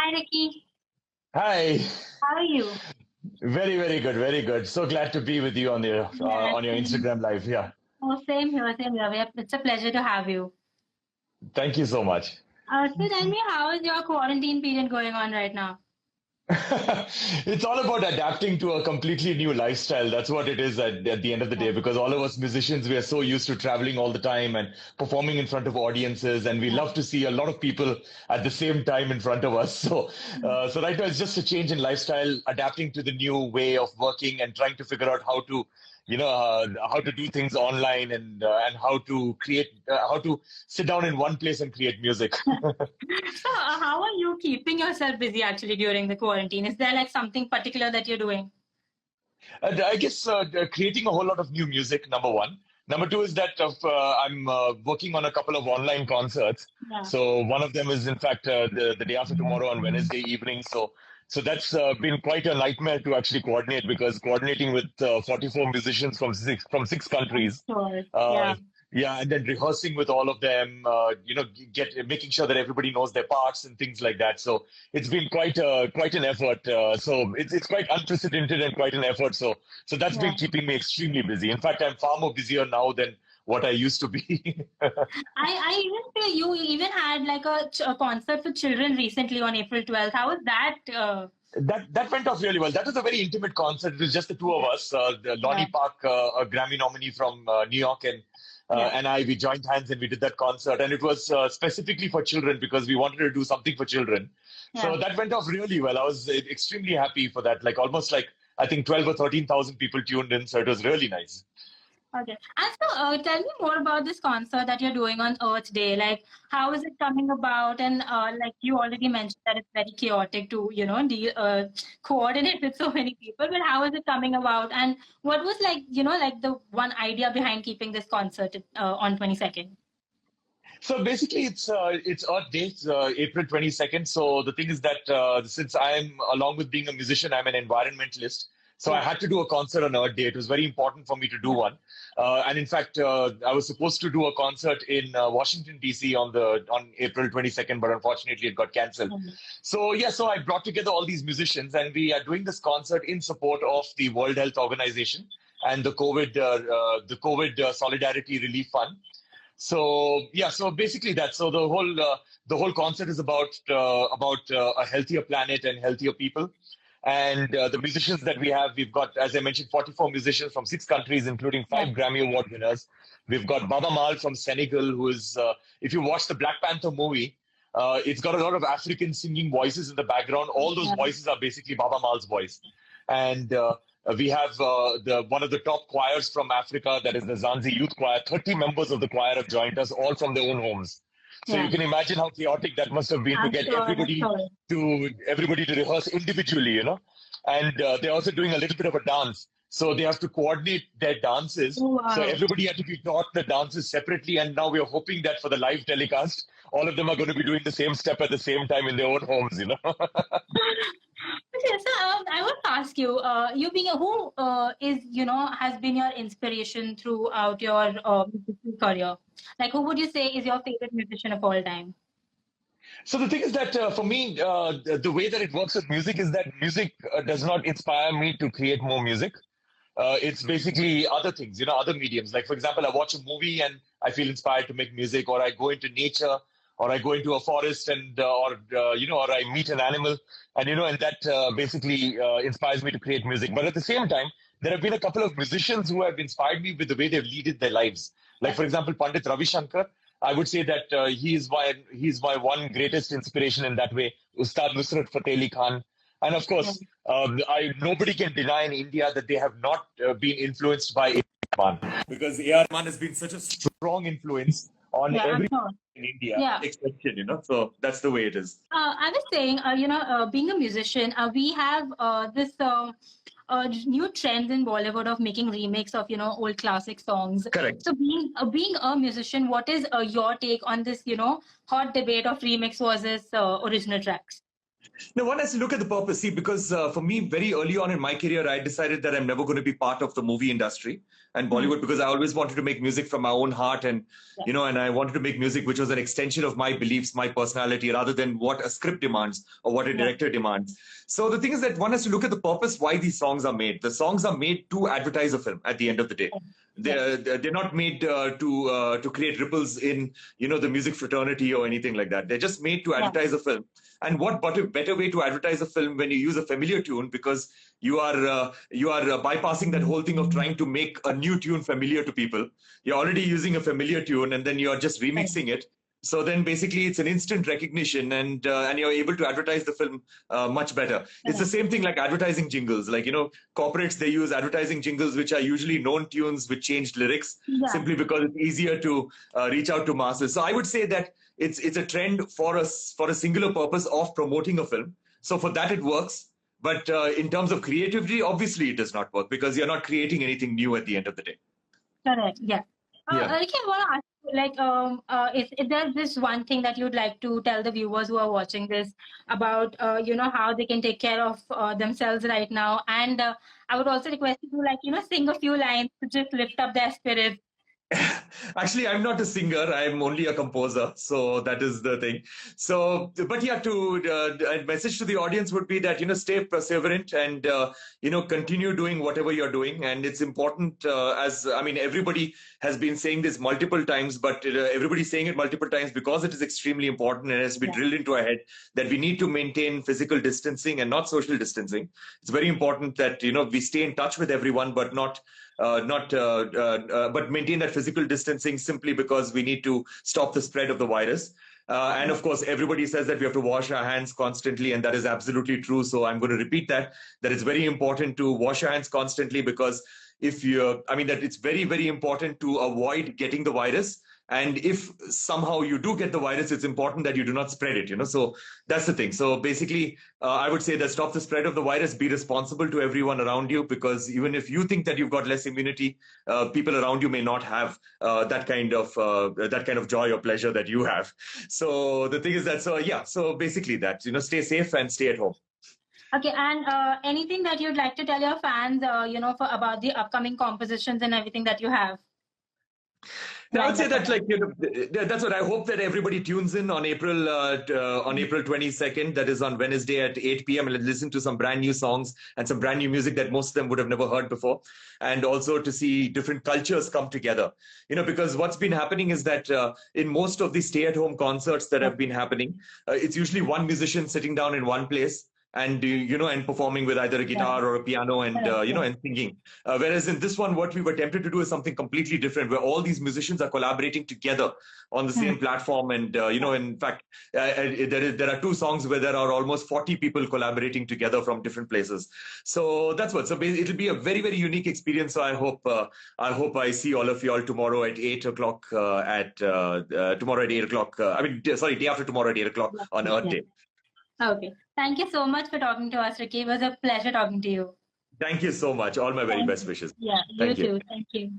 Hi, Ricky. Hi. How are you? Very, very good. Very good. So glad to be with you Yeah, on your same. Instagram live. Yeah. Oh, same here, same here. It's a pleasure to have you. Thank you so much. So tell me, how is your quarantine period going on right now? It's all about adapting to a completely new lifestyle. That's what it is at the end of the Yeah. day, because all of us musicians, we are so used to traveling all the time and performing in front of audiences, and we Yeah. love to see a lot of people at the same time in front of us. So right now it's just a change in lifestyle, adapting to the new way of working and trying to figure out how to, how to do things online and how to sit down in one place and create music. So, how are you keeping yourself busy actually during the quarantine? Is there like something particular that you're doing? I guess creating a whole lot of new music, number one. Number two is that I'm working on a couple of online concerts. Yeah. So one of them is, in fact, the day after tomorrow on Wednesday evening. So that's been quite a nightmare to actually coordinate because coordinating with 44 musicians from six I'm countries, sure. uh, Yeah. yeah, and then rehearsing with all of them, get making sure that everybody knows their parts and things like that. So it's been quite an effort. So it's quite unprecedented and quite an effort. So that's been Yeah. keeping me extremely busy. In fact, I'm far more busier now than what I used to be. I even feel you even had like a concert for children recently on April 12th. How was that? That went off really well. That was a very intimate concert. It was just the two of us. The Yeah. Lonnie Park, a Grammy nominee from New York, Yeah. and I. We joined hands and we did that concert, and it was specifically for children because we wanted to do something for children. Yeah. So that went off really well. I was extremely happy for that. Like almost like I think 12 or 13,000 people tuned in, so it was really nice. Okay. And so, tell me more about this concert that you're doing on Earth Day. Like, how is it coming about? And like you already mentioned that it's very chaotic to, coordinate with so many people. But how is it coming about? And what was like, like the one idea behind keeping this concert on 22nd? So basically, it's Earth Day, April 22nd. So the thing is that since I'm along with being a musician, I'm an environmentalist. So I Yeah. had to do a concert on Earth Day. It was very important for me to do Yeah. one. And in fact, I was supposed to do a concert in Washington D.C. on April 22nd, but unfortunately, it got cancelled. Mhm. So yeah, so I brought together all these musicians, and we are doing this concert in support of the World Health Organization and the COVID Solidarity Relief Fund. So yeah, so basically that. So the whole concept is about a healthier planet and healthier people. And the musicians that we have, we've got, as I mentioned, 44 musicians from six countries, including Yeah. five Grammy Award winners. We've got Baba Mal from Senegal, who is, if you watch the Black Panther movie, it's got a lot of African singing voices in the background. All those Yeah. voices are basically Baba Mal's voice. And we have the one of the top choirs from Africa, that is the Zanzi Youth Choir. 30 members of the choir have joined us, all from their own homes. So Yeah. you can imagine how chaotic that must have been to I'm get sure. I'm sure. everybody to rehearse individually, you know. And they're also doing a little bit of a dance, so they have to coordinate their dances. Oh, So wow. everybody had to be taught the dances separately, and now we are hoping that for the live telecast, all of them are going to be doing the same step at the same time in their own homes, you know. Okay, so I want to ask you, you being a, who is has been your inspiration throughout your musical career? Like, who would you say is your favorite musician of all time? So the thing is that for me, the way that it works with music is that music does not inspire me to create more music. It's basically other things, you know, other mediums. Like for example, I watch a movie and I feel inspired to make music, or I go into nature, or I go into a forest and or I meet an animal, and and that basically inspires me to create music. But at the same time, there have been a couple of musicians who have inspired me with the way they've led their lives. Like Yeah. for example, Pandit Ravi Shankar. I would say that he's my one greatest inspiration in that way. Ustad Nusrat Fateh Ali Khan, and of Yeah. course, nobody can deny in India that they have not been influenced by A.R. Rahman, because A.R. Rahman has been such a strong influence on Yeah, I'm every sure. in India, Yeah. exception, you know. So that's the way it is. I was saying, being a musician, we have this new trend in Bollywood of making remakes of old classic songs. Correct. So being a musician, what is your take on this hot debate of remix versus original tracks? No, one has to look at the purpose. See, because for me, very early on in my career, I decided that I'm never going to be part of the movie industry and Hmm. Bollywood because I always wanted to make music from my own heart, and Yeah. and I wanted to make music which was an extension of my beliefs, my personality, rather than what a script demands or what a Yeah. director demands. So the thing is that one has to look at the purpose why these songs are made. The songs are made to advertise a film at the end of the day. Yes. They're not made to create ripples in the music fraternity or anything like that. They're just made to Yeah. advertise a film. And what better way to advertise a film when you use a familiar tune, because you are bypassing that whole thing of trying to make a new tune familiar to people. You're already using a familiar tune and then you're just Correct. remixing it. So then basically it's an instant recognition, and you're able to advertise the film much better. It's the Correct. same thing like advertising jingles. Like, corporates, they use advertising jingles which are usually known tunes with changed lyrics Yeah. simply because it's easier to reach out to masses. So I would say that it's a trend for a singular purpose of promoting a film. So for that it works. But in terms of creativity, obviously it does not work because you're not creating anything new at the end of the day. Correct. Yeah. Yeah. Like, I want to ask you, like, if there's this one thing that you'd like to tell the viewers who are watching this about, how they can take care of themselves right now, and I would also request you to, like, sing a few lines to just lift up their spirits. Actually, I'm not a singer. I'm only a composer. So that is the thing. So, but yeah, a message to the audience would be that, stay perseverant and, continue doing whatever you're doing. And it's important, everybody has been saying this multiple times, but everybody's saying it multiple times because it is extremely important and it has to be drilled into our head that we need to maintain physical distancing and not social distancing. It's very important that, we stay in touch with everyone, but but maintain that physical distancing simply because we need to stop the spread of the virus. And of course, everybody says that we have to wash our hands constantly, and that is absolutely true. So I'm going to repeat that it's very important to wash your hands constantly, because that it's very, very important to avoid getting the virus. And if somehow you do get the virus, it's important that you do not spread it, So that's the thing. So basically, I would say that stop the spread of the virus, be responsible to everyone around you, because even if you think that you've got less immunity, people around you may not have that kind of joy or pleasure that you have. So the thing is that, so basically that, stay safe and stay at home. Okay, and anything that you'd like to tell your fans, about the upcoming compositions and everything that you have? Now, I would say that, that's what I hope that everybody tunes in on April 22nd. That is on Wednesday at 8 p.m. and listen to some brand new songs and some brand new music that most of them would have never heard before. And also to see different cultures come together. Because what's been happening is that in most of the stay-at-home concerts that have been happening, it's usually one musician sitting down in one place and and performing with either a guitar or a piano and and singing. Whereas in this one, what we were tempted to do is something completely different, where all these musicians are collaborating together on the same platform. And in fact, there are two songs where there are almost 40 people collaborating together from different places. So that's what. So it'll be a very, very unique experience. So I hope I see all of you all tomorrow at 8 o'clock. Tomorrow at 8 o'clock. Day after tomorrow at 8 o'clock on Earth Day. Okay. Thank you so much for talking to us, Ricky. It was a pleasure talking to you. Thank you so much. All my very best wishes. Yeah, you too. Thank you.